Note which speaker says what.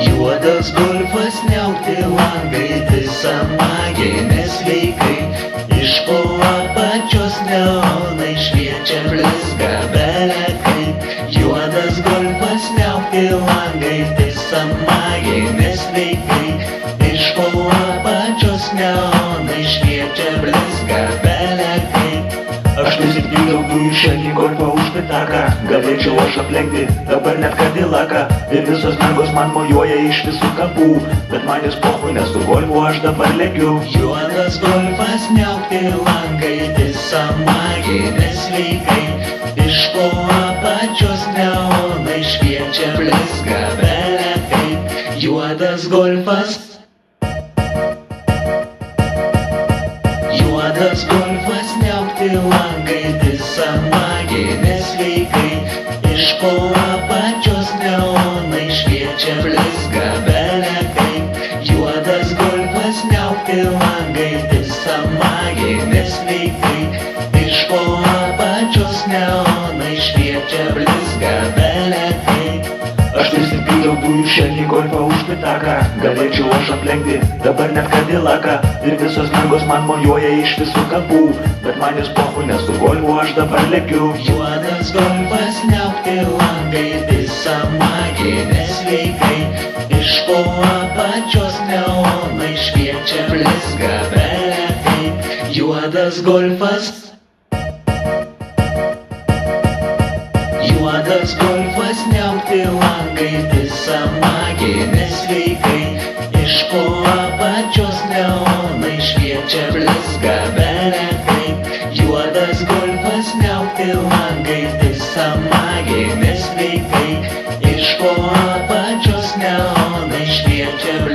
Speaker 1: Juodas golfas niaukti langai, visa magija nesveikai. Iš po apačios neonai šviečia blizga belekai. Juodas golfas niaukti langai, visa magija nesveikai. Iš po apačios neonai šviečia blizga belekai.
Speaker 2: Aš nusipyliau dujų šelį golfą už pitaką. Galėčiau aš aplenkti dabar net Kadilaką. Ir visos mergos man mojuoja iš visų kampų, bet man jis pochui, nes su golfu aš dabar lekiu.
Speaker 1: Juodas golfas niaukti langai, visa magija nesveikai. Iš po apačios neonai šviečia blizga belekai. Juodas golfas. Juodas golfas niaukti langai, visa magija nesveikai. Iš po apačios neonai šviečia blizga belekai. Juodas golfas niaukti langai, visa magija nesveikai. Iš po apačios neonai šviečia blizga belekai.
Speaker 2: Aš nusipyliau dujų šelį golfą už pitaką. Galėčiau aš aplenkti dabar net Kadilaką. Ir visos mergos man mojuoja iš visų kampų, bet man jis pochui, nes su golfu aš dabar lekiu.
Speaker 1: Juodas golfas niaukti langai, visa magija nesveikai. Iš po apačios neonai šviečia blizga belekai. Juodas golfas. Juodas golfas niaukti langai, visa magija nesveikai. Iš po apačios neonai šviečia blizga belekai. Juodas golfas niaukti langai, visa magija nesveikai. Iš po apačios neonai šviečia blizga belekai.